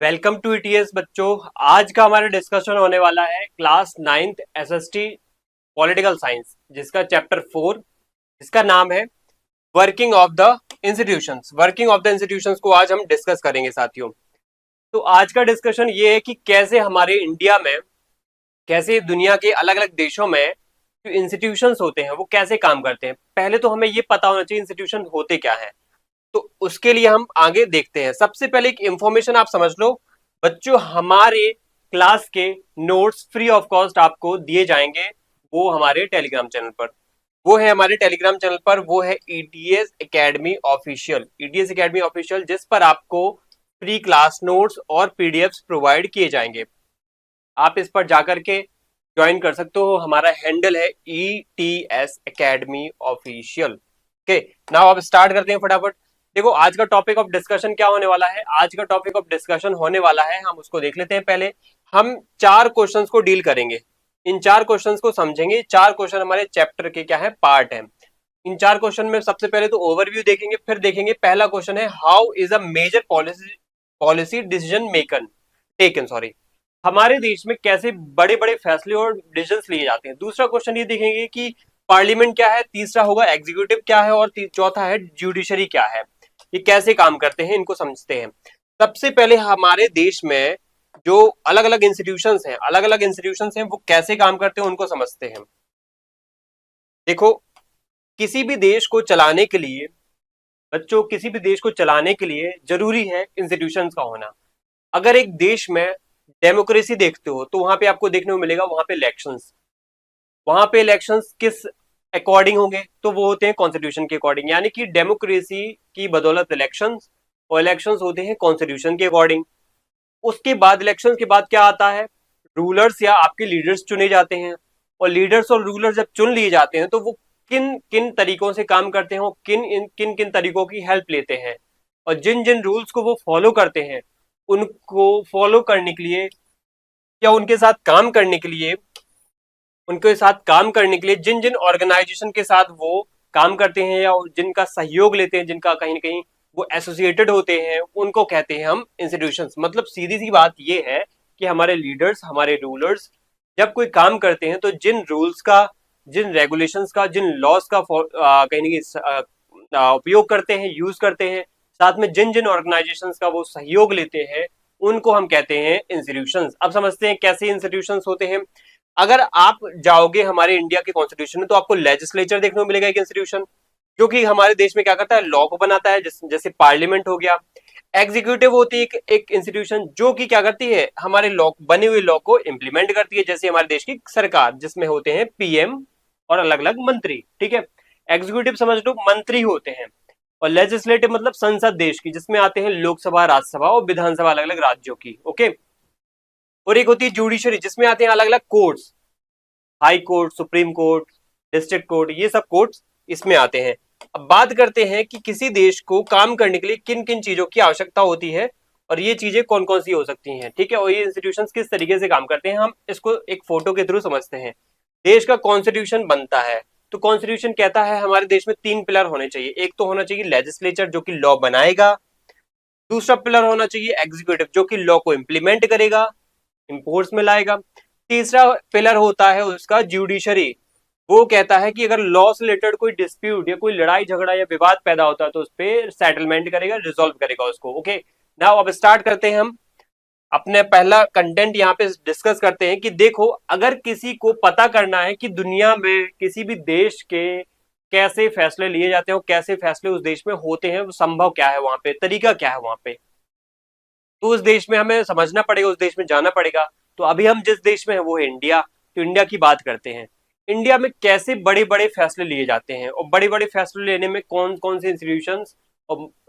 Welcome to ETS बच्चों। आज का हमारा डिस्कशन होने वाला है class 9th SST political science, जिसका चैप्टर 4 जिसका नाम है working of the institutions. Working of the institutions को आज हम डिस्कस करेंगे साथियों। तो आज का डिस्कशन ये है कि कैसे हमारे इंडिया में, कैसे दुनिया के अलग अलग देशों में जो इंस्टीट्यूशंस होते हैं वो कैसे काम करते हैं। पहले तो हमें ये पता होना चाहिए इंस्टीट्यूशन होते क्या है, तो उसके लिए हम आगे देखते हैं। सबसे पहले एक इंफॉर्मेशन आप समझ लो बच्चों, हमारे क्लास के नोट्स फ्री ऑफ कॉस्ट आपको दिए जाएंगे। वो हमारे टेलीग्राम चैनल पर, वो है हमारे टेलीग्राम चैनल पर, वो है ETS academy official. ETS academy official, जिस पर आपको फ्री क्लास नोट्स और पीडीएफ्स प्रोवाइड किए जाएंगे। आप इस पर जाकर के ज्वाइन कर सकते हो। हमारा हैंडल है ETS academy official. Okay, now अब स्टार्ट करते हैं फटाफट। देखो आज का टॉपिक ऑफ डिस्कशन क्या होने वाला है। आज का टॉपिक ऑफ डिस्कशन होने वाला है, हम उसको देख लेते हैं। पहले हम 4 क्वेश्चंस को डील करेंगे, इन 4 क्वेश्चंस को समझेंगे। 4 क्वेश्चन हमारे चैप्टर के क्या है, पार्ट है। इन 4 क्वेश्चन में सबसे पहले तो ओवरव्यू देखेंगे, फिर देखेंगे पहला क्वेश्चन है how is a major policy policy decision maker taken, sorry, हमारे देश में कैसे बड़े बड़े फैसले और डिसीजंस लिए जाते हैं। दूसरा क्वेश्चन ये देखेंगे कि पार्लियामेंट क्या है, तीसरा होगा एग्जीक्यूटिव क्या है, और चौथा है जुडिशरी क्या है, ये कैसे काम करते हैं, इनको समझते हैं। सबसे पहले हमारे देश में जो अलग अलग इंस्टीट्यूशंस हैं वो कैसे काम करते हैं उनको समझते हैं। देखो, किसी भी देश को चलाने के लिए बच्चों, किसी भी देश को चलाने के लिए जरूरी है इंस्टीट्यूशंस का होना। अगर एक देश में डेमोक्रेसी देखते हो तो वहां पे आपको देखने को मिलेगा, वहां पे इलेक्शंस किस अकॉर्डिंग होंगे, तो वो होते हैं कॉन्स्टिट्यूशन के अकॉर्डिंग। यानी कि डेमोक्रेसी की बदौलत इलेक्शंस, और इलेक्शंस होते हैं कॉन्स्टिट्यूशन के अकॉर्डिंग। उसके बाद इलेक्शंस के बाद क्या आता है, रूलर्स या आपके लीडर्स चुने जाते हैं। और लीडर्स और रूलर्स जब चुन लिए जाते हैं तो वो किन किन तरीकों से काम करते हैं, किन किन तरीकों की हेल्प लेते हैं, और जिन जिन रूल्स को वो फॉलो करते हैं, उनको फॉलो करने के लिए या उनके साथ काम करने के लिए जिन जिन ऑर्गेनाइजेशन के साथ वो काम करते हैं या जिनका सहयोग लेते हैं, जिनका कहीं ना कहीं वो एसोसिएटेड होते हैं, उनको कहते हैं हम इंस्टीट्यूशंस। मतलब सीधी सी बात ये है कि हमारे लीडर्स, हमारे रूलर्स जब कोई काम करते हैं तो जिन रूल्स का, जिन रेगुलेशंस का, जिन लॉज का कहीं ना कहीं उपयोग करते हैं, यूज करते हैं, साथ में जिन जिन ऑर्गेनाइजेशंस का वो सहयोग लेते हैं, उनको हम कहते हैं इंस्टीट्यूशंस। अब समझते हैं कैसे इंस्टीट्यूशंस होते हैं। अगर आप जाओगे हमारे इंडिया के कॉन्स्टिट्यूशन में तो आपको लेजिस्लेचर देखने को मिलेगा, एक इंस्टीट्यूशन जो कि हमारे देश में क्या करता है, लॉ को बनाता है, जैसे पार्लियामेंट हो गया। एग्जीक्यूटिव होती है एक इंस्टीट्यूशन जो कि क्या करती है, हमारे लॉ, बने हुए लॉ को इंप्लीमेंट करती है, जैसे हमारे देश की सरकार जिसमें होते हैं पीएम और अलग अलग मंत्री। ठीक है, एग्जीक्यूटिव समझ लो मंत्री होते हैं। और लेजिस्लेटिव मतलब संसद देश की, जिसमें आते हैं लोकसभा, राज्यसभा और विधानसभा अलग अलग राज्यों की। ओके, और एक होती है जुडिशरी, जिसमें आते हैं अलग अलग courts, high court, supreme court, district court, ये सब कोर्ट्स इसमें आते हैं। अब बात करते हैं कि किसी देश को काम करने के लिए किन किन चीजों की आवश्यकता होती है, और ये चीजें कौन कौन सी हो सकती हैं। ठीक है, और ये इंस्टीट्यूशंस किस तरीके से काम करते हैं, हम इसको एक फोटो के थ्रू समझते हैं। देश का कॉन्स्टिट्यूशन बनता है तो कॉन्स्टिट्यूशन कहता है हमारे देश में 3 पिलर होने चाहिए। एक तो होना चाहिए लेजिस्लेचर जो कि लॉ बनाएगा, दूसरा पिलर होना चाहिए एग्जीक्यूटिव जो कि लॉ को इंप्लीमेंट करेगा, इंपोर्ट्स में लाएगा। तीसरा पिलर होता है उसका जुडिशरी, वो कहता है कि अगर लॉ से रिलेटेड कोई डिस्प्यूट या कोई लड़ाई झगड़ा या विवाद पैदा होता है तो उस पर सेटलमेंट करेगा, रिजोल्व करेगा उसको। ओके, नाउ अब स्टार्ट करते हैं हम अपने पहला कंटेंट यहाँ पे डिस्कस करते हैं कि देखो, अगर किसी को पता करना है कि दुनिया में किसी भी देश के कैसे फैसले लिए जाते हैं, कैसे फैसले उस देश में होते हैं, वो संभव क्या है, वहां पे तरीका क्या है वहां पे, तो उस देश में हमें समझना पड़ेगा, उस देश में जाना पड़ेगा। तो अभी हम जिस देश में है वो है इंडिया। तो इंडिया की बात करते हैं, इंडिया में कैसे बड़े बड़े फैसले लिए जाते हैं, और बड़े बड़े फैसले लेने में कौन कौन से इंस्टीट्यूशंस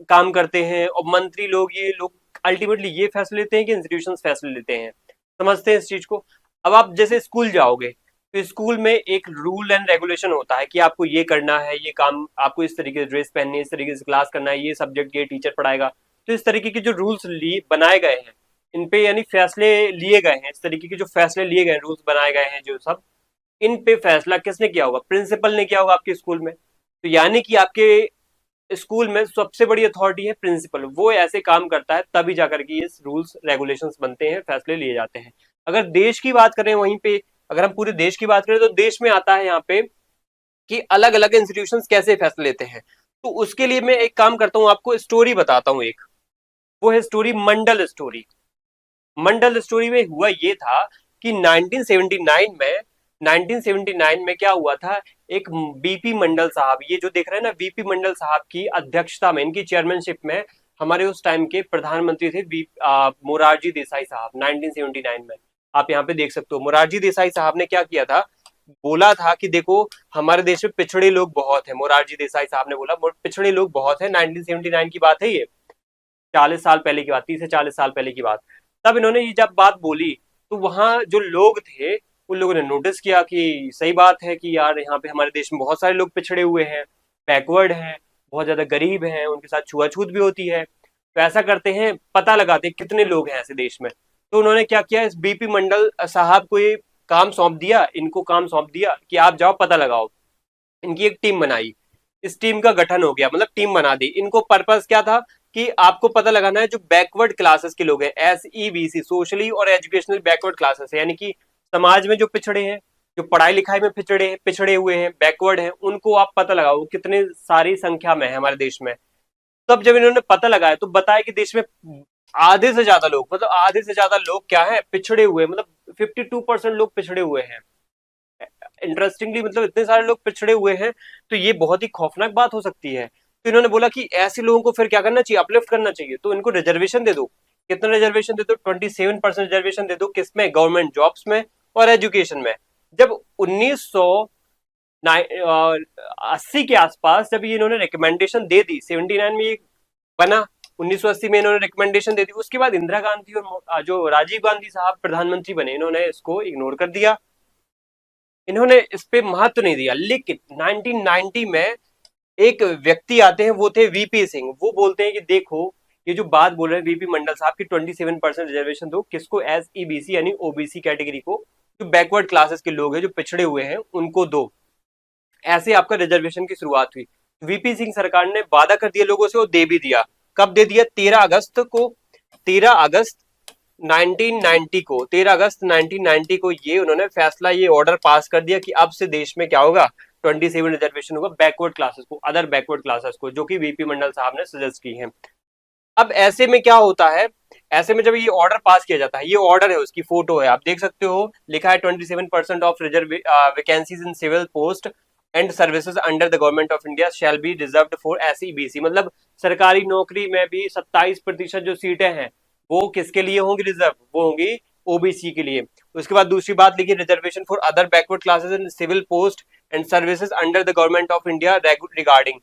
काम करते हैं, और मंत्री लोग, ये लोग अल्टीमेटली ये फैसले लेते हैं कि इंस्टीट्यूशंस फैसले लेते हैं। समझते हैं इस चीज को। अब आप जैसे स्कूल जाओगे तो स्कूल में एक रूल एंड रेगुलेशन होता है कि आपको ये करना है, ये काम आपको इस तरीके से ड्रेस पहननी है, इस तरीके से क्लास करना है, ये सब्जेक्ट ये टीचर पढ़ाएगा। तो इस तरीके के जो रूल्स बनाए गए हैं, इन पे यानी फैसले लिए गए हैं, इस तरीके के जो फैसले लिए गए हैं, रूल्स बनाए गए हैं जो सब, इन पे फैसला किसने किया होगा, प्रिंसिपल ने किया होगा आपके स्कूल में। तो यानी कि आपके स्कूल में सबसे बड़ी अथॉरिटी है प्रिंसिपल, वो ऐसे काम करता है तभी जाकर के ये रूल्स रेगुलेशंस बनते हैं, फैसले लिए जाते हैं। अगर देश की बात करें वहीं पे, अगर हम पूरे देश की बात करें तो देश में आता है यहाँ पे कि अलग अलग इंस्टीट्यूशंस कैसे फैसले लेते हैं। तो उसके लिए मैं एक काम करता हूँ, आपको स्टोरी बताता हूँ एक, वो है स्टोरी मंडल स्टोरी। मंडल स्टोरी में हुआ ये था कि 1979 में क्या हुआ था, एक बीपी मंडल साहब, ये जो देख रहे हैं ना, बीपी मंडल साहब की अध्यक्षता में, इनकी चेयरमैनशिप में हमारे उस टाइम के प्रधानमंत्री थे मोरारजी देसाई साहब। 1979 में आप यहाँ पे देख सकते हो, मोरारजी देसाई साहब ने क्या किया था, बोला था कि देखो हमारे देश में पिछड़े लोग बहुत है। मोरारजी देसाई साहब ने बोला पिछड़े लोग बहुत है, 1979 की बात है ये, 40 साल पहले की बात, 30 से 40 साल पहले की बात। तब इन्होंने ये जब बात बोली तो वहां जो लोग थे उन लोगों ने नोटिस किया कि सही बात है कि यार यहाँ पे हमारे देश में बहुत सारे लोग पिछड़े हुए हैं, बैकवर्ड हैं, बहुत ज्यादा गरीब हैं, उनके साथ छुआछूत भी होती है। तो ऐसा करते हैं, पता लगाते हैं कितने लोग हैं ऐसे देश में। तो उन्होंने क्या किया, इस बीपी मंडल साहब को ये काम सौंप दिया, इनको काम सौंप दिया कि आप जाओ पता लगाओ। इनकी एक टीम बनाई, इस टीम का गठन हो गया, मतलब टीम बना दी। इनको पर्पस क्या था कि आपको पता लगाना है जो बैकवर्ड क्लासेस के लोग हैं, SEBC, सोशली और एजुकेशनल बैकवर्ड क्लासेस है, यानी कि समाज में जो पिछड़े हैं, जो पढ़ाई लिखाई में पिछड़े हुए हैं, बैकवर्ड हैं, उनको आप पता लगाओ कितने सारी संख्या में है हमारे देश में। तब जब इन्होंने पता लगाया तो बताया कि देश में आधे से ज्यादा लोग, मतलब आधे से ज्यादा लोग क्या है, पिछड़े हुए, मतलब 52% लोग पिछड़े हुए हैं। इंटरेस्टिंगली, मतलब इतने सारे लोग पिछड़े हुए हैं, तो ये बहुत ही खौफनाक बात हो सकती है। तो इन्होंने बोला कि ऐसे लोगों को फिर क्या करना चाहिए, अपलिफ्ट करना चाहिए, तो इनको रिजर्वेशन दे दो। कितना रिजर्वेशन दे दो, 27% रिजर्वेशन दे दो, किसमें, गवर्नमेंट जॉब्स में और एजुकेशन में। जब 1980 के आसपास जब ये इन्होंने रिकमेंडेशन दे दी, 79 में ये बना, 1980 में इन्होंने रिकमेंडेशन दे दी, उसके बाद इंदिरा गांधी और जो राजीव गांधी साहब प्रधानमंत्री बने, इन्होंने इसको इग्नोर कर दिया, इन्होंने इस पे महत्व नहीं दिया। लेकिन 1990 में एक व्यक्ति आते हैं, वो थे वीपी सिंह। वो बोलते हैं कि देखो ये जो बात बोल रहे हैं वीपी मंडल साहब की 27% रिजर्वेशन दो, किसको, SEBC यानी ओबीसी कैटेगरी को, जो बैकवर्ड क्लासेस के लोग हैं, जो पिछड़े हुए हैं, उनको दो। ऐसे आपका रिजर्वेशन की शुरुआत हुई। वीपी सिंह सरकार ने वादा कर दिया लोगों से, वो दे भी दिया। कब दे दिया, 13 अगस्त को, 13 अगस्त 1990 को, 13 अगस्त 1990 को ये उन्होंने फैसला, ये ऑर्डर पास कर दिया कि अब से देश में क्या होगा, 27 रिजर्वेशन होगा बैकवर्ड क्लासेस को, अदर बैकवर्ड क्लासेस को, जो कि वीपी मंडल साहब ने सजेस्ट की है। अब ऐसे में क्या होता है, ऐसे में जब ये ऑर्डर पास किया जाता है, ये ऑर्डर है, उसकी फोटो है, आप देख सकते हो, लिखा है 27% of reserve vacancies in civil post and services under the government of India shall be reserved for SEBC, मतलब सरकारी नौकरी में भी 27% जो सीटें हैं वो किसके लिए होंगी, रिजर्व, वो होंगी ओबीसी के लिए। उसके बाद दूसरी बात लिखी, reservation for other backward classes in civil post and services under the government of India regarding.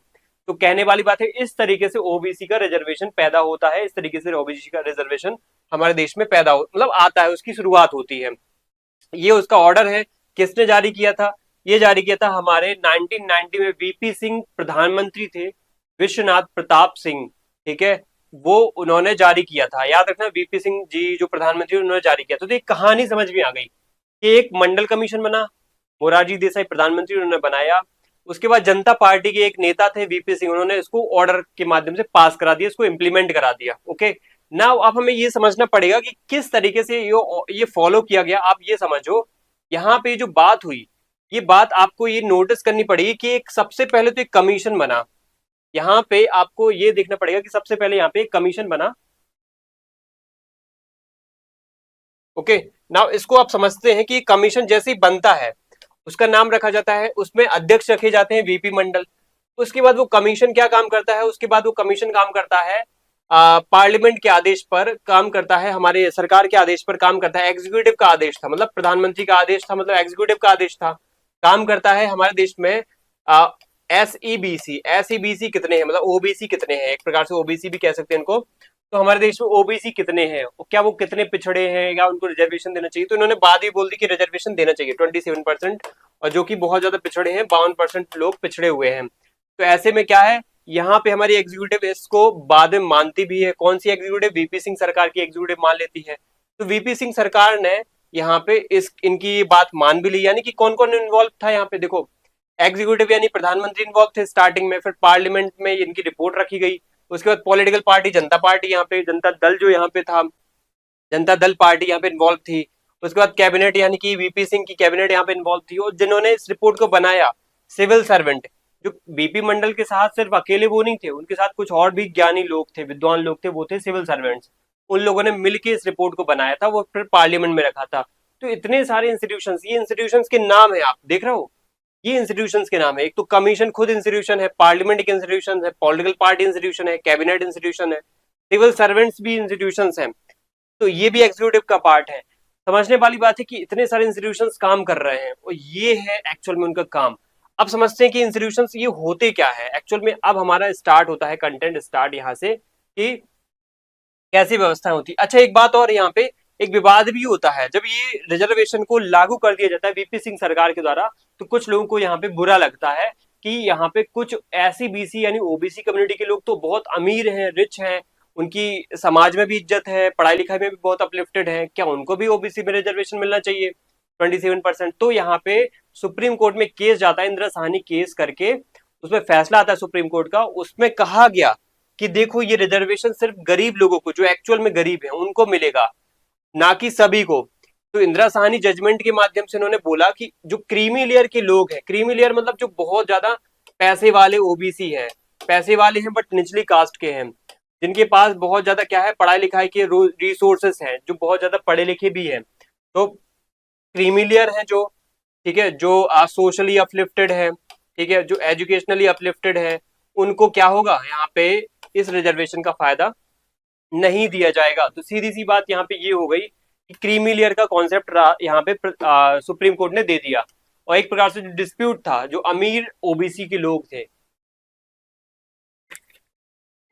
तो कहने वाली बात है, इस तरीके से ओबीसी का रिजर्वेशन पैदा होता है, इस तरीके से ओबीसी का रिजर्वेशन हमारे देश में पैदा हो, मतलब आता है, उसकी शुरुआत होती है। ये उसका ऑर्डर है, किसने जारी किया था, ये जारी किया था हमारे 1990 में, वीपी सिंह प्रधानमंत्री थे, विश्वनाथ प्रताप सिंह, ठीक है, वो उन्होंने जारी किया था। याद रखना, वीपी सिंह जी जो प्रधानमंत्री उन्होंने जारी किया था। तो एक कहानी समझ में आ गई कि एक मंडल कमीशन बना, मोरारजी देसाई प्रधानमंत्री उन्होंने बनाया, उसके बाद जनता पार्टी के एक नेता थे वीपी सिंह, उन्होंने इसको ऑर्डर के माध्यम से पास करा दिया, इसको इम्प्लीमेंट करा दिया। ओके, ना अब हमें ये समझना पड़ेगा कि किस तरीके से ये फॉलो किया गया। आप ये समझो, यहाँ पे जो बात हुई, ये बात आपको ये नोटिस करनी पड़ेगी कि एक सबसे पहले तो एक कमीशन बना, यहाँ पे आपको ये देखना पड़ेगा कि सबसे पहले यहाँ पे एक कमीशन बना। ओके, नाउ इसको आप समझते हैं कि कमीशन जैसे ही बनता है उसका नाम रखा जाता है, उसमें अध्यक्ष रखे जाते हैं वीपी मंडल। उसके बाद वो कमीशन क्या काम करता है, उसके बाद वो कमीशन काम करता है पार्लियामेंट के आदेश पर काम करता है, हमारे सरकार के आदेश पर काम करता है। एग्जीक्यूटिव का आदेश था, मतलब प्रधानमंत्री का आदेश था, मतलब एग्जीक्यूटिव का आदेश था। काम करता है हमारे देश में SEBC कितने हैं, मतलब ओबीसी कितने हैं, एक प्रकार से ओबीसी भी कह सकते हैं इनको। तो हमारे देश में ओबीसी कितने हैं, क्या वो कितने पिछड़े हैं, या उनको रिजर्वेशन देना चाहिए। तो इन्होंने बात ही बोल दी कि रिजर्वेशन देना चाहिए 27%, और जो कि बहुत ज्यादा पिछड़े हैं, 52% लोग पिछड़े हुए हैं। तो ऐसे में क्या है, यहाँ पे हमारी एग्जीक्यूटिव इसको बाद में मानती भी है। कौन सी एग्जीक्यूटिव, वीपी सिंह सरकार की एग्जीक्यूटिव मान लेती है। तो वीपी सिंह सरकार ने यहाँ पे इनकी बात मान भी ली। यानी कि कौन कौन इन्वॉल्व था यहाँ पे, देखो एग्जीक्यूटिव यानी प्रधानमंत्री इन्वॉल्व थे स्टार्टिंग में, फिर पार्लियामेंट में इनकी रिपोर्ट रखी गई। उसके बाद पॉलिटिकल पार्टी जनता पार्टी यहाँ पे, जनता दल जो यहाँ पे था, जनता दल पार्टी यहाँ पे इन्वॉल्व थी। उसके बाद कैबिनेट यानी कि वीपी सिंह की कैबिनेट यहाँ पे इन्वॉल्व थी, और जिन्होंने इस रिपोर्ट को बनाया सिविल सर्वेंट, जो बीपी मंडल के साथ सिर्फ अकेले वो नहीं थे, उनके साथ कुछ और भी ज्ञानी लोग थे, विद्वान लोग थे, वो थे सिविल सर्वेंट्स। उन लोगों ने मिलकर इस रिपोर्ट को बनाया था, वो फिर पार्लियामेंट में रखा था। तो इतने सारे इंस्टीट्यूशंस, ये इंस्टीट्यूशंस के नाम है, आप देख रहे हो, ये इंस्टीट्यूशंस के नाम है। एक तो कमीशन खुद इंस्टीट्यूशन है, पार्लियामेंट एक इंस्टीट्यूशन है, पॉलिटिकल पार्टी इंस्टीट्यूशन है, कैबिनेट इंस्टीट्यूशन है, सिविल सर्वेंट्स भी इंस्टीट्यूशंस हैं, तो ये भी एग्जीक्यूटिव का पार्ट है। समझने वाली बात है कि इतने सारे इंस्टीट्यूशंस काम कर रहे हैं, और ये है एक्चुअल में उनका काम। अब समझते हैं कि इंस्टीट्यूशंस ये होते क्या है एक्चुअल में। अब हमारा स्टार्ट होता है कंटेंट स्टार्ट यहाँ से, कि कैसी व्यवस्थाएं होती। अच्छा, एक बात और, यहाँ पे एक विवाद भी होता है जब ये रिजर्वेशन को लागू कर दिया जाता है वीपी सिंह सरकार के द्वारा, तो कुछ लोगों को यहाँ पे बुरा लगता है कि यहाँ पे कुछ ऐसी बीसी यानी ओबीसी कम्युनिटी के लोग तो बहुत अमीर हैं, रिच हैं, उनकी समाज में भी इज्जत है, पढ़ाई लिखाई में भी बहुत अपलिफ्टेड है, क्या उनको भी ओबीसी में रिजर्वेशन मिलना चाहिए 27%? तो यहाँ पे सुप्रीम कोर्ट में केस जाता है, इंदिरा साहनी केस करके उसमें फैसला आता है सुप्रीम कोर्ट का। उसमें कहा गया कि देखो, ये रिजर्वेशन सिर्फ गरीब लोगों को, जो एक्चुअल में गरीब है, उनको मिलेगा, ना कि सभी को। तो इंदिरा साहनी जजमेंट के माध्यम से उन्होंने बोला कि जो क्रीमी लेयर के लोग हैं, क्रीमी लेयर मतलब जो बहुत ज्यादा पैसे वाले ओबीसी हैं, पैसे वाले हैं बट निचली कास्ट के हैं, जिनके पास बहुत ज्यादा क्या है, पढ़ाई लिखाई के रिसोर्सेस हैं, जो बहुत ज्यादा पढ़े लिखे भी हैं, तो क्रीमी लेयर है जो, ठीक है, जो सोशली अपलिफ्टेड है, ठीक है, जो एजुकेशनली अपलिफ्टेड है, उनको क्या होगा, यहाँ पे इस रिजर्वेशन का फायदा नहीं दिया जाएगा। तो सीधी सी बात यहाँ पे ये हो गई कि क्रीमी लेयर का कॉन्सेप्ट यहाँ पे सुप्रीम कोर्ट ने दे दिया, और एक प्रकार से जो डिस्प्यूट था, जो अमीर ओबीसी के लोग थे,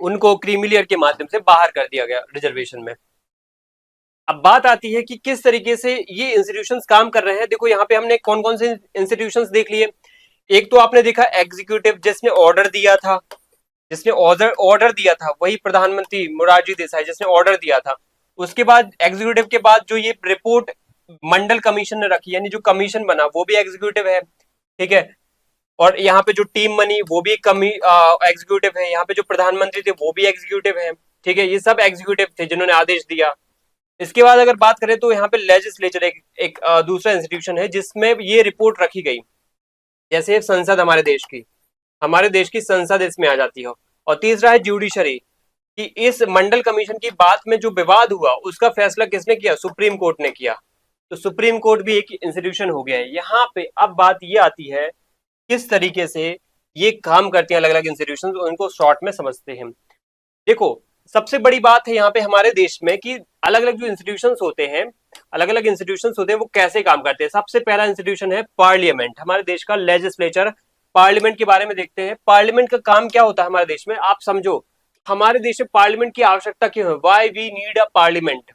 उनको क्रीमी लेयर के माध्यम से बाहर कर दिया गया रिजर्वेशन में। अब बात आती है कि किस तरीके से ये इंस्टीट्यूशंस काम कर रहे हैं। देखो, यहाँ पे हमने कौन कौन से इंस्टीट्यूशंस देख लिए। एक तो आपने देखा एग्जीक्यूटिव, जिसने ऑर्डर दिया था, जिसने ऑर्डर दिया था वही प्रधानमंत्री मोरारजी देसाई, जिसने ऑर्डर दिया था। उसके बाद एग्जीक्यूटिव के बाद जो ये रिपोर्ट मंडल कमीशन ने रखी, यानी जो कमीशन बना, वो भी एग्जीक्यूटिव है, ठीक है। और यहाँ पे जो टीम बनी वो भी एग्जीक्यूटिव है, यहाँ पे जो प्रधानमंत्री थे वो भी एग्जीक्यूटिव है, ठीक है। ये सब एग्जीक्यूटिव थे जिन्होंने आदेश दिया। इसके बाद अगर बात करें तो यहाँ पे लेजिस्लेचर एक दूसरा इंस्टीट्यूशन है जिसमें ये रिपोर्ट रखी गई। जैसे संसद, हमारे देश की संसद इसमें आ जाती हो। और तीसरा है ज्यूडिशरी, कि इस मंडल कमीशन की बात में जो विवाद हुआ उसका फैसला किसने किया, सुप्रीम कोर्ट ने किया। तो सुप्रीम कोर्ट भी एक इंस्टीट्यूशन हो गया है। यहाँ पे अब बात ये आती है किस तरीके से ये काम करती हैं अलग अलग इंस्टीट्यूशन, उनको शॉर्ट में समझते हैं। देखो, सबसे बड़ी बात है यहाँ पे हमारे देश में कि अलग अलग जो इंस्टीट्यूशंस होते हैं, अलग अलग इंस्टीट्यूशंस होते हैं, वो कैसे काम करते हैं। सबसे पहला इंस्टीट्यूशन है पार्लियामेंट, हमारे देश का लेजिस्लेचर। पार्लियामेंट के बारे में देखते हैं, पार्लियामेंट का काम क्या होता है हमारे देश में, आप समझो। हमारे देश में पार्लियामेंट की आवश्यकता क्यों है, why we need a parliament.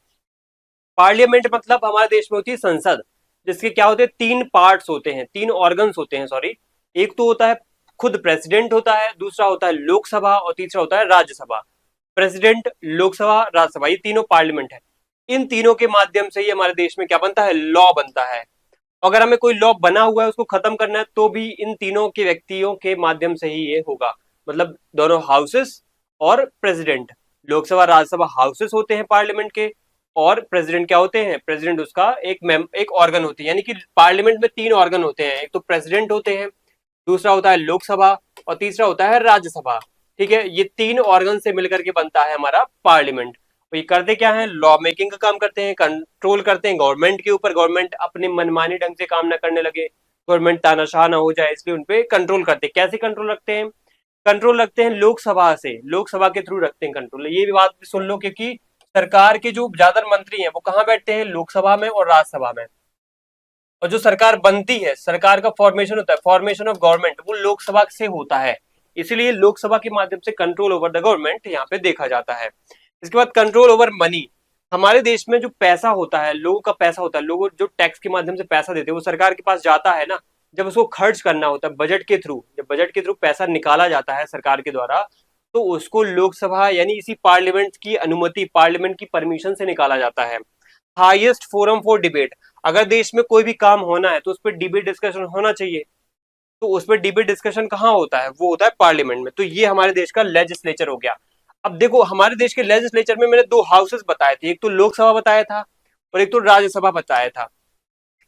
Parliament मतलब हमारे देश में होती है संसद, जिसके क्या होते हैं, तीन पार्ट्स होते हैं, तीन ऑर्गन्स होते हैं, सॉरी। एक तो होता है खुद प्रेसिडेंट होता है, दूसरा होता है लोकसभा, और तीसरा होता है राज्यसभा। प्रेसिडेंट, लोकसभा, राज्यसभा, ये तीनों पार्लियामेंट है। इन तीनों के माध्यम से ही हमारे देश में क्या बनता है, लॉ बनता है। अगर हमें कोई लॉ बना हुआ है उसको खत्म करना है तो भी इन तीनों के व्यक्तियों के माध्यम से ही ये होगा। मतलब दोनों हाउसेस और प्रेसिडेंट, लोकसभा राज्यसभा हाउसेस होते हैं पार्लियामेंट के, और प्रेसिडेंट क्या होते हैं, प्रेसिडेंट उसका एक ऑर्गन होती है। यानी कि पार्लियामेंट में तीन ऑर्गन होते हैं, एक तो प्रेसिडेंट होते हैं, दूसरा होता है लोकसभा, और तीसरा होता है राज्यसभा, ठीक है। ये तीन ऑर्गन से मिलकर के बनता है हमारा पार्लियामेंट। तो ये करते क्या है, लॉ मेकिंग का काम करते हैं, कंट्रोल करते हैं गवर्नमेंट के ऊपर, गवर्नमेंट अपने मनमानी ढंग से काम ना करने लगे, गवर्नमेंट तानाशाह ना हो जाए, इसलिए उनपे कंट्रोल करते हैं। कैसे कंट्रोल रखते हैं, कंट्रोल रखते हैं लोकसभा से, लोकसभा के थ्रू रखते हैं कंट्रोल। ये भी बात भी सुन लो, क्योंकि सरकार के जो ज्यादातर मंत्री हैं वो कहाँ बैठते हैं, लोकसभा में और राज्यसभा में। और जो सरकार बनती है, सरकार का फॉर्मेशन होता है, फॉर्मेशन ऑफ गवर्नमेंट, वो लोकसभा से होता है। इसीलिए लोकसभा के माध्यम से कंट्रोल ओवर द गवर्नमेंट यहाँ पे देखा जाता है। इसके बाद कंट्रोल ओवर मनी, हमारे देश में जो पैसा होता है, लोगों का पैसा होता है, लोग जो टैक्स के माध्यम से पैसा देते हैं वो सरकार के पास जाता है ना। जब उसको खर्च करना होता है बजट के थ्रू, जब बजट के थ्रू पैसा निकाला जाता है सरकार के द्वारा, तो उसको लोकसभा यानी इसी पार्लियामेंट की अनुमति, पार्लियामेंट की परमिशन से निकाला जाता है। हाईएस्ट फोरम फॉर डिबेट, अगर देश में कोई भी काम होना है तो उस पर डिबेट डिस्कशन होना चाहिए। तो उस पर डिबेट डिस्कशन कहाँ होता है, वो होता है पार्लियामेंट में। तो ये हमारे देश का लेजिस्लेचर हो गया। अब देखो हमारे देश के लेजिस्लेचर में मैंने दो हाउसेस बताए थे, एक तो लोकसभा बताया था और एक तो राज्यसभा बताया था।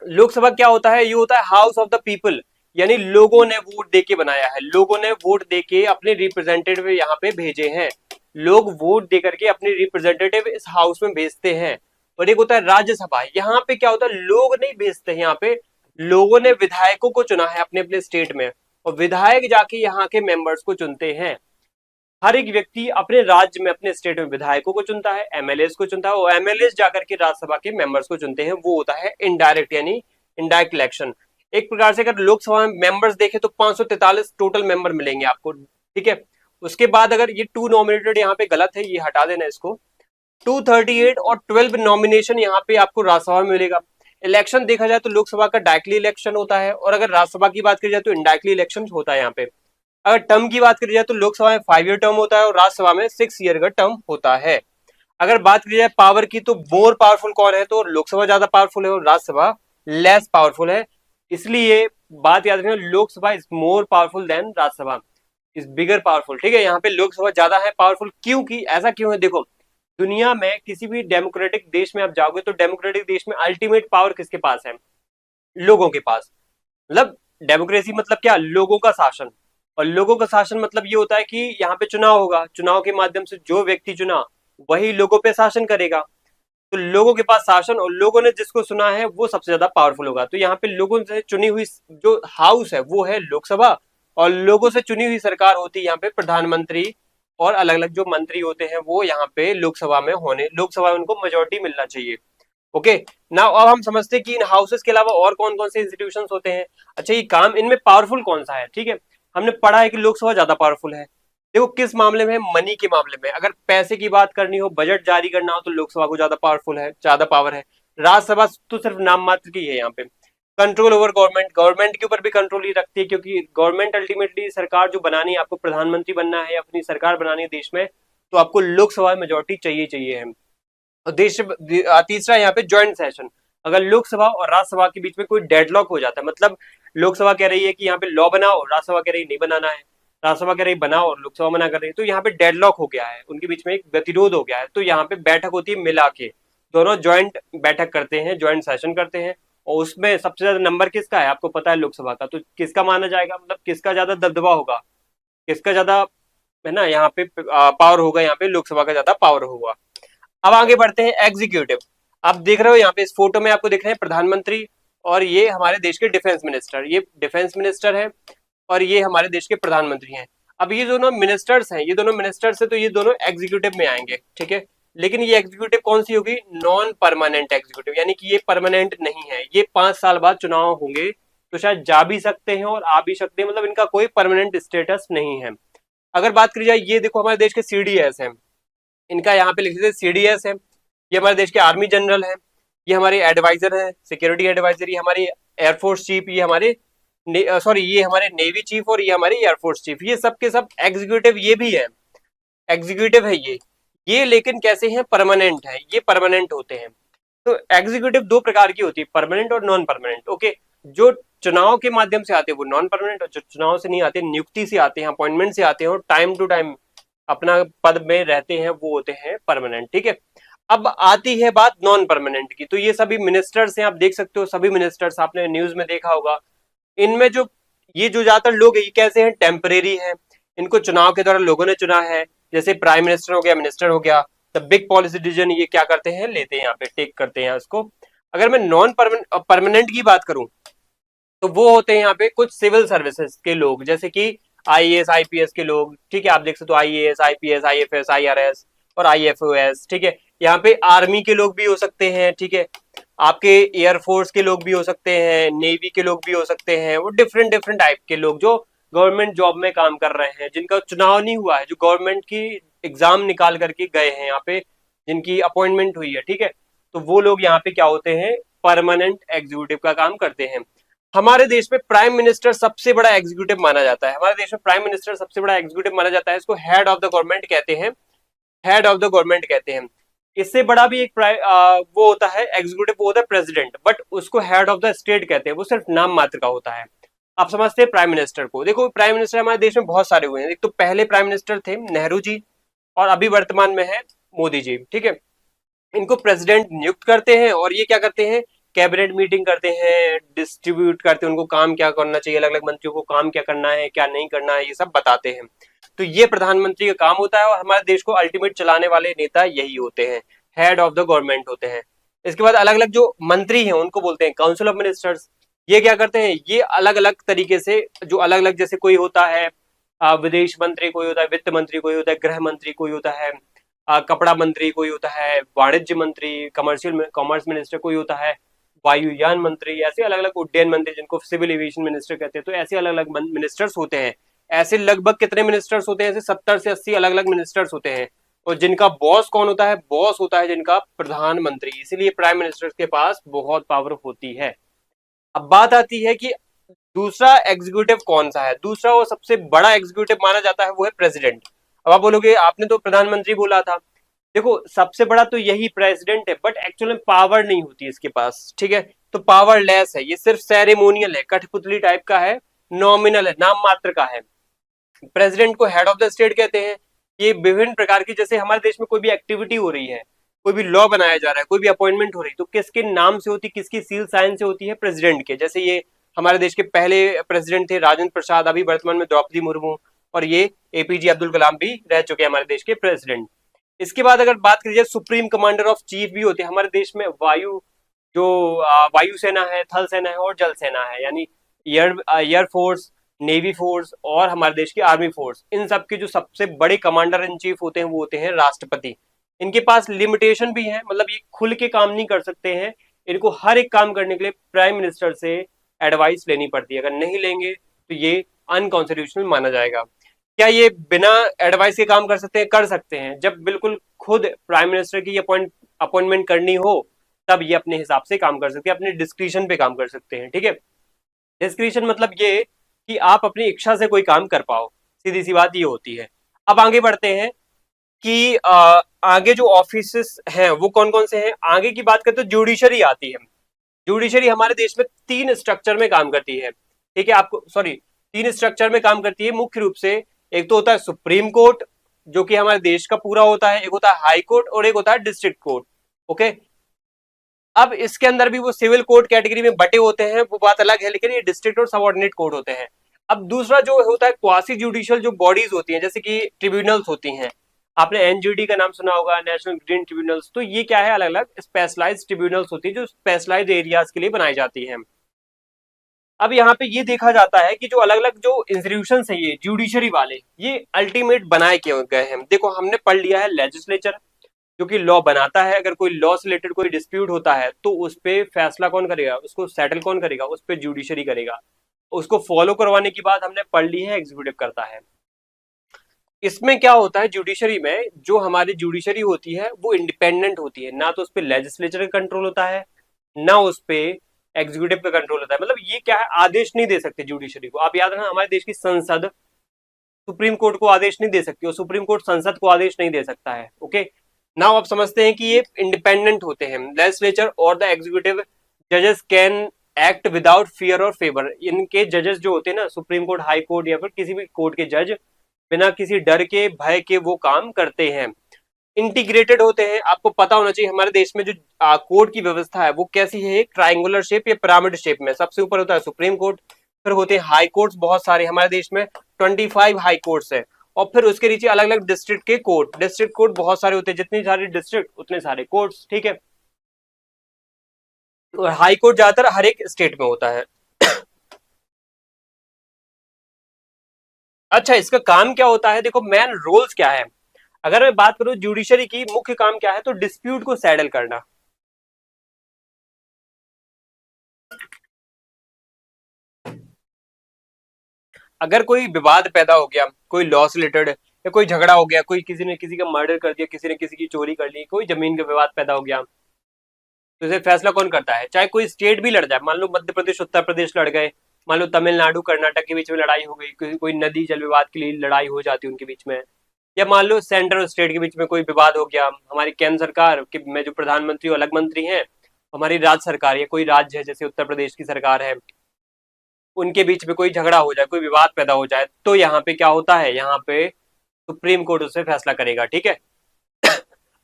लोकसभा क्या होता है, ये होता है हाउस ऑफ द पीपल, यानी लोगों ने वोट दे के बनाया है, लोगों ने वोट दे के अपने रिप्रेजेंटेटिव यहाँ पे भेजे हैं, लोग वोट दे करके अपने रिप्रेजेंटेटिव इस हाउस में भेजते हैं। और एक होता है राज्यसभा, यहाँ पे क्या होता है, लोग नहीं भेजते हैं, यहाँ पे लोगों ने विधायकों को चुना है अपने अपने स्टेट में, और विधायक जाके यहाँ के मेंबर्स को चुनते हैं। हर एक व्यक्ति अपने राज्य में अपने स्टेट में विधायकों को चुनता है, एमएलए को चुनता है, और एमएलए जाकर के राज्यसभा के मेंबर्स को चुनते हैं, वो होता है इनडायरेक्ट यानी इनडायरेक्ट इलेक्शन। एक प्रकार से अगर लोकसभा में मेंबर्स देखें तो 543 टोटल मेंबर मिलेंगे आपको, ठीक है। उसके बाद अगर ये 2 नॉमिनेटेड यहाँ पे गलत है, ये हटा देना इसको, 238 और 12 नॉमिनेशन यहाँ पे आपको राज्यसभा में मिलेगा। इलेक्शन देखा जाए तो लोकसभा का डायरेक्टली इलेक्शन होता है, और अगर राज्यसभा की बात करी जाए तो इनडायरेक्टली इलेक्शन होता है यहाँ पे। अगर टर्म की बात करी जाए तो लोकसभा में 5 ईयर टर्म होता है और राज्यसभा में 6 ईयर का टर्म होता है। अगर बात करी जाए पावर की तो मोर पावरफुल कौन है, तो लोकसभा ज्यादा पावरफुल है और राज्यसभा लेस पावरफुल है। इसलिए बात याद रखना, Lok Sabha is more powerful than Rajya Sabha, is bigger powerful, ठीक है। यहाँ पे लोकसभा ज्यादा है पावरफुल, क्योंकि ऐसा क्यों है, देखो दुनिया में किसी भी डेमोक्रेटिक देश में आप जाओगे तो डेमोक्रेटिक देश में अल्टीमेट पावर किसके पास है, लोगों के पास। मतलब डेमोक्रेसी मतलब क्या, लोगों का शासन। और लोगों का शासन मतलब ये होता है कि यहाँ पे चुनाव होगा, चुनाव के माध्यम से जो व्यक्ति चुना वही लोगों पे शासन करेगा। तो लोगों के पास शासन, और लोगों ने जिसको चुना है वो सबसे ज्यादा पावरफुल होगा। तो यहाँ पे लोगों से चुनी हुई जो हाउस है वो है लोकसभा, और लोगों से चुनी हुई सरकार होती है यहाँ पे प्रधानमंत्री, और अलग अलग जो मंत्री होते हैं वो यहाँ पे लोकसभा में होने, लोकसभा में उनको मेजोरिटी मिलना चाहिए। ओके, ना अब हम समझते हैं कि इन हाउसेस के अलावा और कौन कौन से इंस्टीट्यूशंस होते हैं। अच्छा, ये काम इनमें पावरफुल कौन सा है, ठीक है। हमने पढ़ा है कि लोकसभा ज्यादा पावरफुल है। देखो किस मामले में, मनी के मामले में, अगर पैसे की बात करनी हो, बजट जारी करना हो, तो लोकसभा को ज्यादा पावरफुल है, ज्यादा पावर है। राज्यसभा तो सिर्फ नाम मात्र की है यहाँ पे। कंट्रोल ओवर गवर्नमेंट, गवर्नमेंट के ऊपर भी कंट्रोल ही रखती है, क्योंकि गवर्नमेंट अल्टीमेटली सरकार जो बनानी है, आपको प्रधानमंत्री बनना है, अपनी सरकार बनानी है देश में, तो आपको लोकसभा में मेजोरिटी चाहिए चाहिए है। और देश तीसरा यहाँ पे ज्वाइंट सेशन, अगर लोकसभा और राज्यसभा के बीच में कोई डेडलॉक हो जाता है, मतलब लोकसभा कह रही है कि यहाँ पे लॉ बनाओ, राज्यसभा कह रही है नहीं बनाना है, राज्यसभा कह रही बनाओ और लोकसभा मना कर रही है, तो यहाँ पे डेडलॉक हो गया है, उनके बीच में एक गतिरोध हो गया है। तो यहाँ पे बैठक होती है मिला के, दोनों ज्वाइंट बैठक करते हैं, ज्वाइंट सेशन करते हैं, और उसमें सबसे ज्यादा नंबर किसका है आपको पता है, लोकसभा का। तो किसका माना जाएगा, मतलब किसका ज्यादा दबदबा होगा, किसका ज्यादा है ना यहाँ पे पावर होगा, यहाँ पे लोकसभा का ज्यादा पावर होगा। अब आगे बढ़ते हैं एग्जीक्यूटिव। आप देख रहे हो यहाँ पे इस फोटो में आपको दिख रहे हैं प्रधानमंत्री, और ये हमारे देश के डिफेंस मिनिस्टर, ये डिफेंस मिनिस्टर है, और ये हमारे देश के प्रधानमंत्री हैं। अब ये दोनों मिनिस्टर्स हैं, ये दोनों मिनिस्टर्स है, तो ये दोनों एग्जीक्यूटिव में आएंगे, ठीक है। लेकिन ये एग्जीक्यूटिव कौन सी होगी, नॉन परमानेंट एग्जीक्यूटिव, यानी कि ये परमानेंट नहीं है, ये 5 साल बाद चुनाव होंगे तो शायद जा भी सकते हैं और आ भी सकते हैं, मतलब इनका कोई परमानेंट स्टेटस नहीं है। अगर बात करी जाए, ये देखो हमारे देश के सीडीएस हैं, इनका यहाँ पे लिख देते सीडीएस है, ये हमारे देश के आर्मी जनरल है, ये हमारे एडवाइजर है, सिक्योरिटी एडवाइजर, ये हमारी एयरफोर्स चीफ, ये हमारे सॉरी ये हमारे नेवी चीफ, और ये हमारे एयरफोर्स चीफ, ये सब के सब एग्जीक्यूटिव ये भी है, एग्जीक्यूटिव है ये लेकिन कैसे हैं, परमानेंट है, ये परमानेंट होते हैं। तो एग्जीक्यूटिव दो प्रकार की होती है, परमानेंट और नॉन परमानेंट। ओके, जो चुनाव के माध्यम से आते हैं वो नॉन परमानेंट, और जो चुनाव से नहीं आते, नियुक्ति से आते हैं, अपॉइंटमेंट से आते हैं, और टाइम टू टाइम अपना पद में रहते हैं, वो होते हैं परमानेंट, ठीक है। अब आती है बात नॉन परमानेंट की, तो ये सभी मिनिस्टर्स हैं, आप देख सकते हो सभी मिनिस्टर्स, आपने न्यूज में देखा होगा। इनमें जो ये जो ज्यादातर लोग हैं ये कैसे हैं, टेम्परेरी हैं, इनको चुनाव के दौरान लोगों ने चुना है, जैसे प्राइम मिनिस्टर हो गया, मिनिस्टर हो गया, द बिग पॉलिसी डिसीजन ये क्या करते हैं, लेते हैं यहाँ पे, टेक करते हैं उसको। अगर मैं नॉन परमानेंट की बात करूं तो वो होते हैं यहाँ पे कुछ सिविल सर्विसेज के लोग, जैसे कि आईएएस आईपीएस के लोग, ठीक है। आप देख सकते हो आईएएस आईपीएस आईएफएस आईआरएस और आईएफओएस, ठीक है। यहाँ पे आर्मी के लोग भी हो सकते हैं, ठीक है, आपके एयरफोर्स के लोग भी हो सकते हैं, नेवी के लोग भी हो सकते हैं, वो डिफरेंट डिफरेंट टाइप के लोग जो गवर्नमेंट जॉब में काम कर रहे हैं, जिनका चुनाव नहीं हुआ है, जो गवर्नमेंट की एग्जाम निकाल करके गए हैं यहाँ पे, जिनकी अपॉइंटमेंट हुई है, ठीक है। तो वो लोग यहाँ पे क्या होते हैं, परमानेंट एग्जीक्यूटिव का काम करते हैं। हमारे देश में प्राइम मिनिस्टर सबसे बड़ा एग्जीक्यूटिव माना जाता है, हमारे देश में प्राइम मिनिस्टर सबसे बड़ा एग्जीक्यूटिव माना जाता है, इसको हेड ऑफ द गवर्नमेंट कहते हैं, हेड ऑफ द गवर्नमेंट कहते हैं। इससे बड़ा भी एक वो होता है एग्जीक्यूटिव, वो होता है प्रेसिडेंट, बट उसको हेड ऑफ द स्टेट कहते हैं, वो सिर्फ नाम मात्र का होता है। आप समझते हैं प्राइम मिनिस्टर को। देखो प्राइम मिनिस्टर हमारे देश में बहुत सारे हुए हैं। एक तो पहले प्राइम मिनिस्टर थे नेहरू जी, और अभी वर्तमान में है मोदी जी, ठीक है। इनको प्रेसिडेंट नियुक्त करते हैं और ये क्या करते हैं, कैबिनेट मीटिंग करते हैं, डिस्ट्रीब्यूट करते हैं उनको काम क्या करना चाहिए, अलग अलग मंत्रियों को काम क्या करना है क्या नहीं करना है, ये सब बताते हैं। तो ये प्रधानमंत्री का काम होता है, और हमारे देश को अल्टीमेट चलाने वाले नेता यही होते हैं, हेड ऑफ द गवर्नमेंट होते हैं। इसके बाद अलग अलग जो मंत्री हैं उनको बोलते हैं काउंसिल ऑफ मिनिस्टर्स। ये क्या करते हैं, ये अलग अलग तरीके से जो अलग अलग, जैसे कोई होता है विदेश मंत्री, कोई होता है वित्त मंत्री, कोई होता है गृह मंत्री, कोई होता है कपड़ा मंत्री, कोई होता है वाणिज्य मंत्री, कमर्शियल कॉमर्स मिनिस्टर, कोई होता है वायुयान मंत्री, ऐसे अलग अलग उड्डयन मंत्री जिनको सिविल एविएशन मिनिस्टर कहते हैं। तो ऐसे अलग अलग मिनिस्टर्स होते हैं। ऐसे लगभग कितने मिनिस्टर्स होते हैं, ऐसे 70 से 80 अलग अलग मिनिस्टर्स होते हैं। और जिनका बॉस कौन होता है, बॉस होता है जिनका प्रधानमंत्री। इसीलिए प्राइम मिनिस्टर के पास बहुत पावर होती है। अब बात आती है कि दूसरा एग्जीक्यूटिव कौन सा है। दूसरा और सबसे बड़ा एग्जीक्यूटिव माना जाता है वो है प्रेसिडेंट। अब आप बोलोगे आपने तो प्रधानमंत्री बोला था, देखो सबसे बड़ा तो यही प्रेसिडेंट है, बट एक्चुअल में पावर नहीं होती इसके पास, ठीक है। तो पावरलेस है, ये सिर्फ सेरेमोनियल है, कठपुतली टाइप का है, नॉमिनल है, नाम मात्र का है। प्रेसिडेंट को हेड ऑफ द स्टेट कहते हैं। ये विभिन्न प्रकार की, जैसे हमारे देश में कोई भी एक्टिविटी हो रही है, कोई भी लॉ बनाया जा रहा है, कोई भी अपॉइंटमेंट हो रही है, तो किसके नाम से होती है, किसकी सील साइन से होती है, प्रेसिडेंट के। जैसे ये हमारे देश के पहले प्रेसिडेंट थे राजेंद्र प्रसाद, अभी वर्तमान में द्रौपदी मुर्मू, और ये एपीजे अब्दुल कलाम भी रह चुके हैं हमारे देश के प्रेसिडेंट। इसके बाद अगर बात करिए, सुप्रीम कमांडर ऑफ चीफ भी होते हैं हमारे देश में। जो वायुसेना है, थल सेना है और जल सेना है, यानी एयरफोर्स, नेवी फोर्स और हमारे देश की आर्मी फोर्स, इन सब के जो सबसे बड़े कमांडर इन चीफ होते हैं वो होते हैं राष्ट्रपति। इनके पास लिमिटेशन भी है, मतलब ये खुल के काम नहीं कर सकते हैं। इनको हर एक काम करने के लिए प्राइम मिनिस्टर से एडवाइस लेनी पड़ती है। अगर नहीं लेंगे तो ये अनकॉन्स्टिट्यूशनल माना जाएगा। क्या ये बिना एडवाइस के काम कर सकते हैं? कर सकते हैं। जब बिल्कुल खुद प्राइम मिनिस्टर की अपॉइंटमेंट करनी हो तब ये अपने हिसाब से काम कर सकते हैं, अपने डिस्क्रिशन पे काम कर सकते हैं, ठीक है। डिस्क्रिशन मतलब ये कि आप अपनी इच्छा से कोई काम कर पाओ, सीधी सी बात ये होती है। अब आगे बढ़ते हैं कि आगे जो ऑफिस हैं वो कौन कौन से हैं। आगे की बात करते तो जुडिशरी आती है। जुडिशरी हमारे देश में 3 स्ट्रक्चर में काम करती है, ठीक है। आपको सॉरी 3 स्ट्रक्चर में काम करती है मुख्य रूप से। एक तो होता है सुप्रीम कोर्ट, जो कि हमारे देश का पूरा होता है, एक होता है हाई कोर्ट और एक होता है डिस्ट्रिक्ट कोर्ट, ओके। अब इसके अंदर भी वो सिविल कोर्ट कैटेगरी में बटे होते हैं, वो बात अलग है, लेकिन ये डिस्ट्रिक्ट और सबऑर्डिनेट कोर्ट होते हैं। अब दूसरा जो होता है क्वासी जुडिशियल जो बॉडीज होती हैं, जैसे कि ट्रिब्यूनल्स होती हैं। आपने एनजीटी का नाम सुना होगा, नेशनल ग्रीन ट्रिब्यूनल्स। तो ये क्या है, अलग अलग स्पेशलाइज्ड ट्रिब्यूनल्स होती है जो स्पेशलाइज्ड एरियाज के लिए बनाई जाती हैं। अब यहाँ पे ये देखा जाता है कि जो अलग अलग जो इंस्टीट्यूशन है ये जुडिशरी वाले, ये अल्टीमेट बनाए क्यों गए हैं। देखो हमने पढ़ लिया है लेजिस्लेचर, जो कि लॉ बनाता है। अगर कोई लॉ से रिलेटेड कोई डिस्प्यूट होता है तो उस पर फैसला कौन करेगा, उसको सेटल कौन करेगा, उस पर जुडिशरी करेगा। उसको फॉलो करवाने की बात हमने पढ़ ली है, एग्जीक्यूटिव करता है। इसमें क्या होता है, जुडिशरी में जो हमारी जुडिशरी होती है वो इंडिपेंडेंट होती है, ना तो उस पर लेजिस्लेचर का कंट्रोल होता है, ना उस पर एग्जीक्यूटिव का कंट्रोल होता है। मतलब ये क्या है, आदेश नहीं दे सकते जुडिशरी को। आप याद रखना, हमारे देश की संसद सुप्रीम कोर्ट को आदेश नहीं दे सकती और सुप्रीम कोर्ट संसद को आदेश नहीं दे सकता है, ओके। नाउ आप समझते हैं कि ये इंडिपेंडेंट होते हैं। लेजिस्लेचर और द एग्जीक्यूटिव जजेस कैन एक्ट विदाउट फियर और फेवर। इनके जजेस जो होते हैं ना, सुप्रीम कोर्ट, हाई कोर्ट या फिर किसी भी कोर्ट के जज, बिना किसी डर के, भय के वो काम करते हैं। इंटीग्रेटेड होते हैं। आपको पता होना चाहिए हमारे देश में जो कोर्ट की व्यवस्था है वो कैसी है, ट्राइंगुलर शेप या पिरामिड शेप में। सबसे ऊपर होता है सुप्रीम कोर्ट, फिर होते हैं हाई कोर्ट्स, बहुत सारे हमारे देश में 25 हाई कोर्ट्स है, और फिर उसके नीचे अलग अलग डिस्ट्रिक्ट के कोर्ट। डिस्ट्रिक्ट कोर्ट बहुत सारे होते हैं, जितनी सारी डिस्ट्रिक्ट उतने सारे कोर्ट्स, ठीक है। और हाई कोर्ट ज्यादातर हर एक स्टेट में होता है। अच्छा, इसका काम क्या होता है, देखो मेन रोल्स क्या है। अगर मैं बात करूं जुडिशरी की, मुख्य काम क्या है, तो डिस्प्यूट को सेटल करना। अगर कोई विवाद पैदा हो गया, कोई लॉ से रिलेटेड, या कोई झगड़ा हो गया, कोई किसी ने किसी का मर्डर कर दिया, किसी ने किसी की चोरी कर ली, कोई जमीन का विवाद पैदा हो गया, तो इसे फैसला कौन करता है। चाहे कोई स्टेट भी लड़ जाए, मान लो मध्य प्रदेश उत्तर प्रदेश लड़ गए, मान लो तमिलनाडु कर्नाटक के बीच में लड़ाई हो गई, कोई नदी जल विवाद के लिए लड़ाई हो जाती है उनके बीच में, या मान लो सेंटर और स्टेट के बीच में कोई विवाद हो गया, हमारी केंद्र सरकार के में जो प्रधानमंत्री और अलग मंत्री हैं, हमारी राज्य सरकार या कोई राज्य है जैसे उत्तर प्रदेश की सरकार है, उनके बीच में कोई झगड़ा हो जाए, कोई विवाद पैदा हो जाए, तो यहाँ पे क्या होता है, यहाँ पे सुप्रीम कोर्ट उससे फैसला करेगा। ठीक है।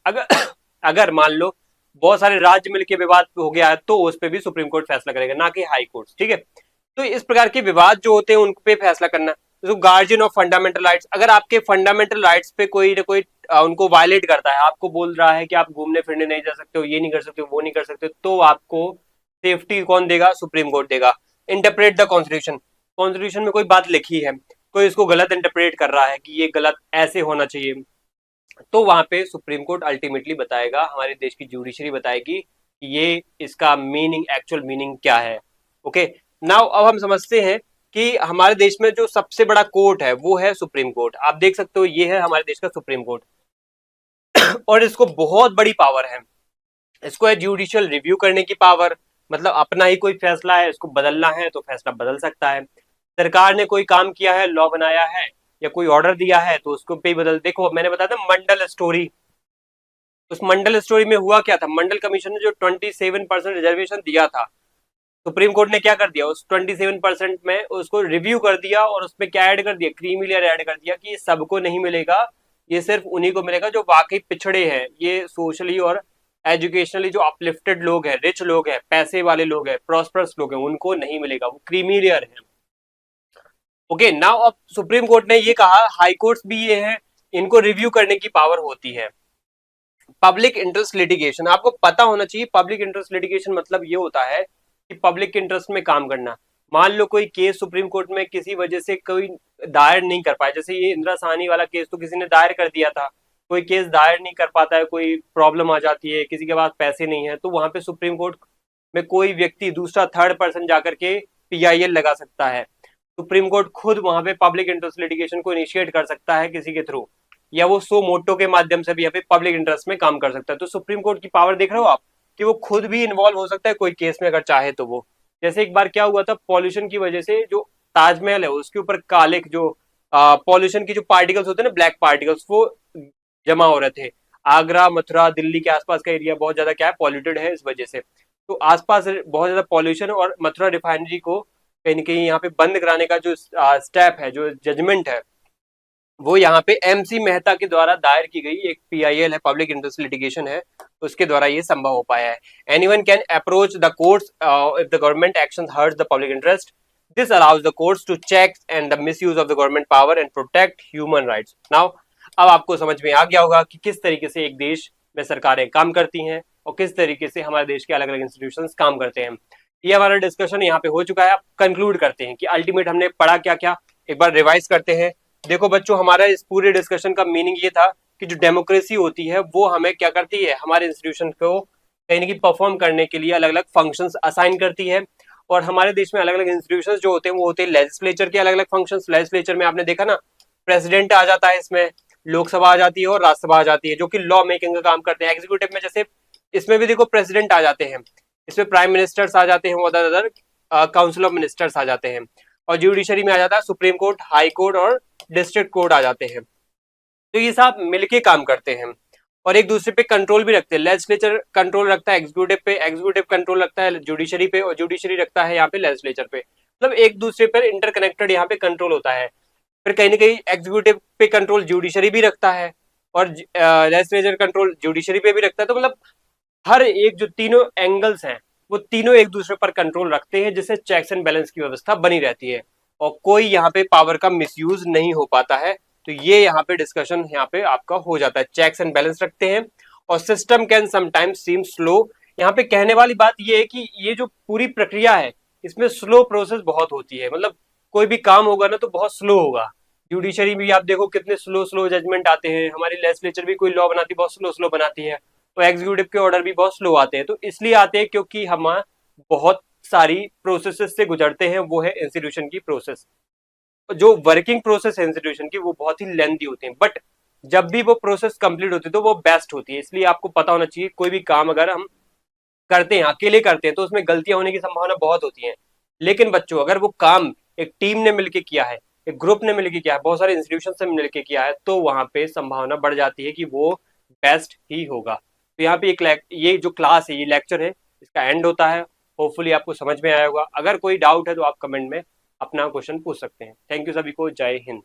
अगर अगर मान लो बहुत सारे राज्य मिलकर विवाद हो गया है, तो उस पर भी सुप्रीम कोर्ट फैसला करेगा, ना कि हाई कोर्ट। ठीक है। तो इस प्रकार के विवाद जो होते हैं उन पे फैसला करना। तो गार्जियन ऑफ फंडामेंटल राइट्स, अगर आपके फंडामेंटल राइट्स पे कोई ना कोई उनको वायलेट करता है, आपको बोल रहा है कि आप घूमने फिरने नहीं जा सकते हो, ये नहीं कर सकते हो, वो नहीं कर सकते हो, तो आपको सेफ्टी कौन देगा, सुप्रीम कोर्ट देगा। इंटरप्रेट द कॉन्स्टिट्यूशन, कॉन्स्टिट्यूशन में कोई बात लिखी है, कोई इसको गलत इंटरप्रेट कर रहा है कि ये गलत ऐसे होना चाहिए, तो वहां पे सुप्रीम कोर्ट अल्टीमेटली बताएगा, हमारे देश की जुडिशरी बताएगी कि ये इसका मीनिंग, एक्चुअल मीनिंग क्या है। ओके। नाउ अब हम समझते हैं कि हमारे देश में जो सबसे बड़ा कोर्ट है वो है सुप्रीम कोर्ट। आप देख सकते हो ये है हमारे देश का सुप्रीम कोर्ट, और इसको बहुत बड़ी पावर है। इसको है जुडिशियल रिव्यू करने की पावर, मतलब अपना ही कोई फैसला है, इसको बदलना है तो फैसला बदल सकता है। सरकार ने कोई काम किया है, लॉ बनाया है या कोई ऑर्डर दिया है, तो उसको पे बदल। देखो मैंने बताया था मंडल स्टोरी, उस मंडल स्टोरी में हुआ क्या था, मंडल कमीशन ने जो 27% रिजर्वेशन दिया था, सुप्रीम कोर्ट ने क्या कर दिया, उस 27% में उसको रिव्यू कर दिया और उसमें क्या ऐड कर दिया, क्रीमी लेयर ऐड कर दिया कि ये सबको नहीं मिलेगा, ये सिर्फ उन्हीं को मिलेगा जो वाकई पिछड़े हैं, ये सोशली और एजुकेशनली जो अपलिफ्टेड लोग हैं, रिच लोग हैं, पैसे वाले लोग हैं, प्रॉस्परस लोग हैं, उनको नहीं मिलेगा, वो क्रीमी लेयर है। ओके। नाउ अब सुप्रीम कोर्ट ने ये कहा, हाई कोर्ट्स भी ये हैं, इनको रिव्यू करने की पावर होती है। पब्लिक इंटरेस्ट लिटिगेशन, आपको पता होना चाहिए पब्लिक इंटरेस्ट लिटिगेशन मतलब ये होता है कि पब्लिक इंटरेस्ट में काम करना। मान लो कोई केस सुप्रीम कोर्ट में किसी वजह से कोई दायर नहीं कर पाया, जैसे ये इंदिरा साहनी वाला केस तो किसी ने दायर कर दिया था, कोई केस दायर नहीं कर पाता है, कोई प्रॉब्लम आ जाती है, किसी के पास पैसे नहीं है, तो वहां पे सुप्रीम कोर्ट में कोई व्यक्ति दूसरा थर्ड पर्सन जाकर के पीआईएल लगा सकता है। सुप्रीम कोर्ट खुद वहां पे पब्लिक इंटरेस्ट लिटिगेशन को इनिशिएट कर सकता है किसी के थ्रू, या वो सो मोटो के माध्यम से भी यहाँ पे पब्लिक इंटरेस्ट में काम कर सकता है। तो सुप्रीम कोर्ट की पावर देख रहे हो आप, कि वो खुद भी इन्वॉल्व हो सकता है कोई केस में अगर चाहे तो। वो जैसे एक बार क्या हुआ था, पॉल्यूशन की वजह से जो ताजमहल है उसके ऊपर काले जो पॉल्यूशन की जो पार्टिकल्स होते हैं ना, ब्लैक पार्टिकल्स, वो जमा हो रहे थे। आगरा, मथुरा, दिल्ली के आसपास का एरिया बहुत ज्यादा क्या है, पॉल्यूटेड है, इस वजह से तो आसपास बहुत ज्यादा पॉल्यूशन, और मथुरा रिफाइनरी को कहीं ना कहीं यहाँ पे बंद कराने का जो स्टेप है, जो जजमेंट है, वो यहाँ पे एमसी मेहता के द्वारा दायर की गई एक पीआईएल है, पब्लिक इंटरेस्ट लिटिगेशन है, उसके द्वारा ये संभव हो पाया है। Anyone can approach the courts if the government action hurts the public interest, this allows the courts to check and the misuse of the government power and protect human rights. Now अब आपको समझ में आ गया होगा कि किस तरीके से एक देश में सरकारें काम करती हैं और किस तरीके से हमारे देश के अलग अलग इंस्टीट्यूशंस काम करते हैं। ये हमारा डिस्कशन यहाँ पे हो चुका है। अब कंक्लूड करते हैं कि अल्टीमेट हमने पढ़ा क्या क्या, एक बार रिवाइज करते हैं। देखो बच्चों, हमारा इस पूरे डिस्कशन का मीनिंग ये था कि जो डेमोक्रेसी होती है वो हमें क्या करती है, हमारे इंस्टीट्यूशन को कहीं ना कहीं परफॉर्म करने के लिए अलग अलग फंक्शंस असाइन करती है। और हमारे देश में अलग अलग इंस्टीट्यूशंस जो होते हैं वो होते हैं लेजिस्लेचर के अलग अलग फंक्शंस। लेजिस्लेचर में आपने देखा ना, प्रेसिडेंट आ जाता है, इसमें लोकसभा आ जाती है और राज्यसभा आ जाती है, जो कि लॉ मेकिंग का काम करते हैं। एग्जीक्यूटिव में जैसे इसमें भी देखो प्रेसिडेंट आ जाते हैं, इसमें प्राइम मिनिस्टर्स आ जाते हैं, अदर काउंसिल ऑफ मिनिस्टर्स आ जाते हैं। और जुडिशरी में आ जाता है सुप्रीम कोर्ट, हाई कोर्ट और डिस्ट्रिक्ट कोर्ट आ जाते हैं। तो ये सब मिलके काम करते हैं और एक दूसरे पे कंट्रोल भी रखते हैं। लेजिस्लेचर कंट्रोल रखता है एग्जीक्यूटिव पे, एग्जीक्यूटिव कंट्रोल रखता है जुडिशरी पे, और जुडिशरी रखता है यहाँ पे लेजिस्लेचर पे। मतलब एक दूसरे पर इंटरकनेक्टेड यहाँ पे कंट्रोल होता है। फिर कहीं ना कहीं एग्जीक्यूटिव पे कंट्रोल जुडिशरी भी रखता है और लेजिस्लेचर कंट्रोल जुडिशरी पे भी रखता है। तो मतलब हर एक जो तीनों एंगल्स हैं वो तीनों एक दूसरे पर कंट्रोल रखते हैं, जिससे चेक्स एंड बैलेंस की व्यवस्था बनी रहती है और कोई यहाँ पे पावर का मिसयूज नहीं हो पाता है। तो ये यहाँ पे डिस्कशन यहाँ पे आपका हो जाता है, चेक्स एंड बैलेंस रखते हैं और system can sometimes seam slow. यहाँ पे कहने वाली बात ये है कि ये जो पूरी प्रक्रिया है इसमें स्लो प्रोसेस बहुत होती है, मतलब कोई भी काम होगा ना तो बहुत स्लो होगा। जुडिशरी भी आप देखो कितने स्लो स्लो जजमेंट आते हैं, हमारी लेजिस्लेचर भी कोई लॉ बनाती है बहुत स्लो स्लो बनाती है, तो एग्जीक्यूटिव के ऑर्डर भी बहुत स्लो आते हैं। तो इसलिए आते हैं क्योंकि हम बहुत सारी प्रोसेसेस से गुजरते हैं, वो है इंस्टीट्यूशन की प्रोसेस। जो वर्किंग प्रोसेस है इंस्टीट्यूशन की वो बहुत ही लेंथी होती है, बट जब भी वो प्रोसेस कंप्लीट होती है तो वो बेस्ट होती है। इसलिए आपको पता होना चाहिए कोई भी काम अगर हम करते हैं, अकेले करते हैं, तो उसमें गलतियां होने की संभावना बहुत होती है। लेकिन बच्चों अगर वो काम एक टीम ने मिलकर किया है, एक ग्रुप ने मिलकर किया है, बहुत सारे इंस्टीट्यूशन से मिलकर किया है, तो वहां पे संभावना बढ़ जाती है कि वो बेस्ट ही होगा। तो यहाँ पे एक ये जो क्लास है, ये लेक्चर है, इसका एंड होता है। होपफुली आपको समझ में आया होगा। अगर कोई डाउट है तो आप कमेंट में अपना क्वेश्चन पूछ सकते हैं। थैंक यू सभी को, जय हिंद।